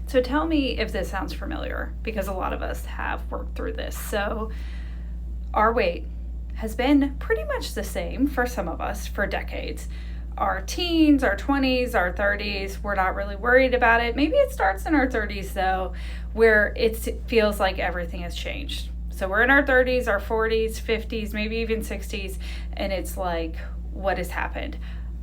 So tell me if this sounds familiar, because a lot of us have worked through this. So our weight has been pretty much the same for some of us for decades. Our teens, our 20s, our 30s, we're not really worried about it. Maybe it starts in our 30s though, where it feels like everything has changed. So we're in our 30s, our 40s, 50s, maybe even 60s, and it's like, what has happened?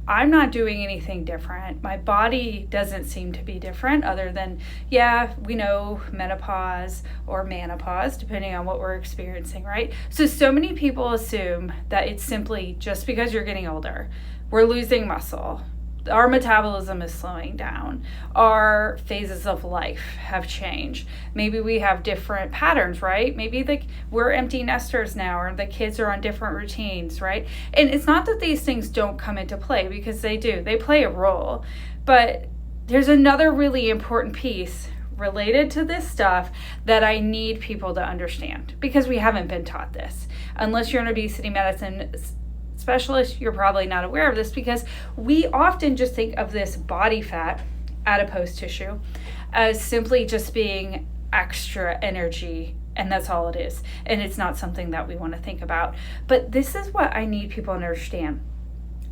I'm not doing anything different. My body doesn't seem to be different other than, yeah, we know menopause or menopause, depending on what we're experiencing, right? So many people assume that it's simply just because you're getting older. We're losing muscle. Our metabolism is slowing down. Our phases of life have changed. Maybe we have different patterns, right? Maybe we're empty nesters now, or the kids are on different routines, right? And it's not that these things don't come into play, because they do. They play a role. But there's another really important piece related to this stuff that I need people to understand, because we haven't been taught this. Unless you're an obesity medicine specialist, you're probably not aware of this, because we often just think of this body fat, adipose tissue, as simply just being extra energy, and that's all it is. And it's not something that we want to think about. But this is what I need people to understand.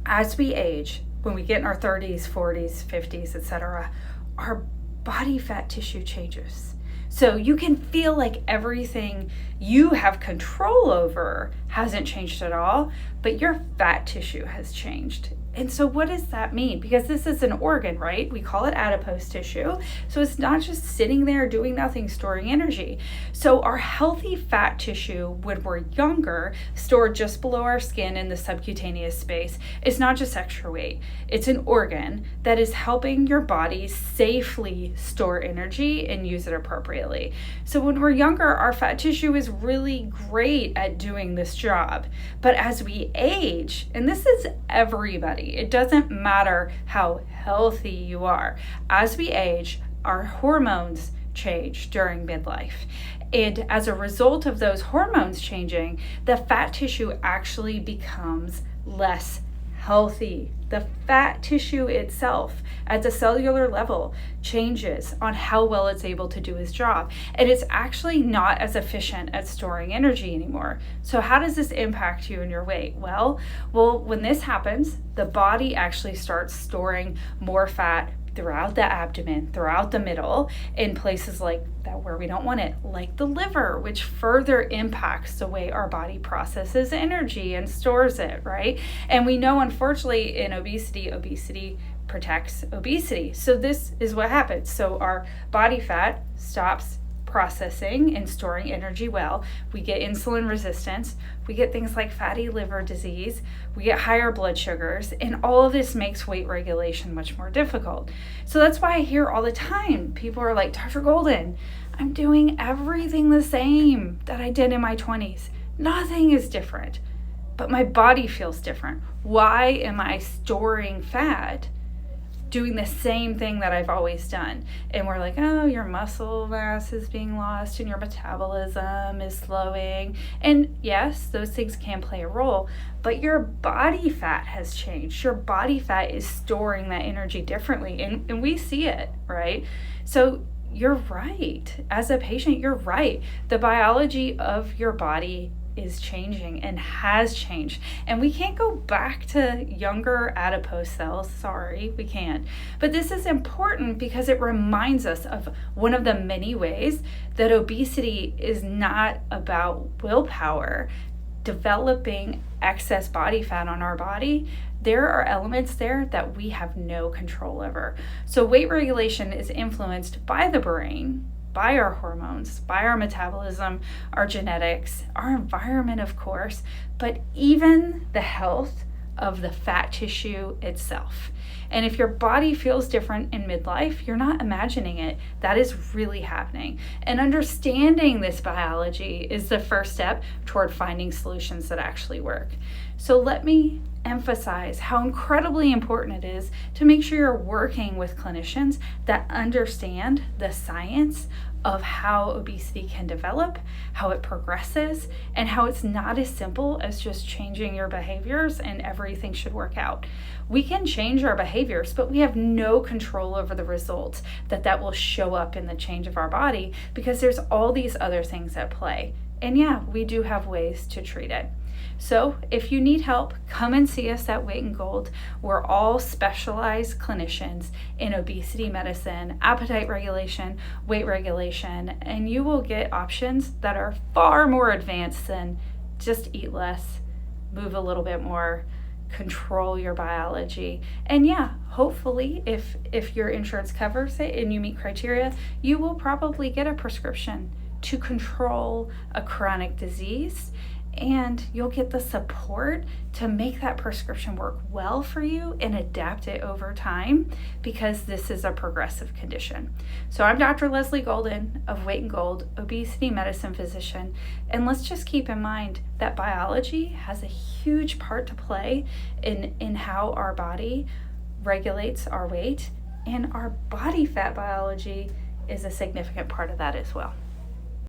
As we age, when we get in our 30s, 40s, 50s, etc., our body fat tissue changes. So you can feel like everything you have control over hasn't changed at all, but your fat tissue has changed. And so what does that mean? Because this is an organ, right? We call it adipose tissue. So it's not just sitting there doing nothing, storing energy. So our healthy fat tissue, when we're younger, stored just below our skin in the subcutaneous space, is not just extra weight. It's an organ that is helping your body safely store energy and use it appropriately. So when we're younger, our fat tissue is really great at doing this job. But as we age, and this is everybody, it doesn't matter how healthy you are. As we age, our hormones change during midlife. And as a result of those hormones changing, the fat tissue actually becomes less healthy. The fat tissue itself at the cellular level changes on how well it's able to do its job. And it's actually not as efficient at storing energy anymore. So how does this impact you and your weight? Well, when this happens, the body actually starts storing more fat throughout the abdomen, throughout the middle, in places like that where we don't want it, like the liver, which further impacts the way our body processes energy and stores it, right? And we know, unfortunately, in obesity protects obesity. So this is what happens. So our body fat stops processing and storing energy well. We get insulin resistance. We get things like fatty liver disease. We get higher blood sugars. And all of this makes weight regulation much more difficult. So that's why I hear all the time, people are like, Dr. Golden, I'm doing everything the same that I did in my 20s. Nothing is different, but my body feels different. Why am I storing fat doing the same thing that I've always done? And we're like, oh, your muscle mass is being lost and your metabolism is slowing. And yes, those things can play a role, but your body fat has changed. Your body fat is storing that energy differently, and we see it, right? So you're right. As a patient, you're right. The biology of your body is changing and has changed. And we can't go back to younger adipose cells. Sorry, we can't. But this is important because it reminds us of one of the many ways that obesity is not about willpower. Developing excess body fat on our body, there are elements there that we have no control over. So weight regulation is influenced by the brain, by our hormones, by our metabolism, our genetics, our environment, of course, but even the health of the fat tissue itself. And if your body feels different in midlife, you're not imagining it. That is really happening. And understanding this biology is the first step toward finding solutions that actually work. So let me emphasize how incredibly important it is to make sure you're working with clinicians that understand the science of how obesity can develop, how it progresses, and how it's not as simple as just changing your behaviors and everything should work out. We can change our behavior behaviors, but we have no control over the results that will show up in the change of our body, because there's all these other things at play. And yeah, we do have ways to treat it. So if you need help, come and see us at Weight and Gold. We're all specialized clinicians in obesity medicine, appetite regulation, weight regulation, and you will get options that are far more advanced than just eat less, move a little bit more, control your biology. And yeah, hopefully if your insurance covers it and you meet criteria, you will probably get a prescription to control a chronic disease, and you'll get the support to make that prescription work well for you and adapt it over time, because this is a progressive condition. So I'm Dr. Leslie Golden of Weight and Gold, obesity medicine physician, and let's just keep in mind that biology has a huge part to play in how our body regulates our weight, and our body fat biology is a significant part of that as well.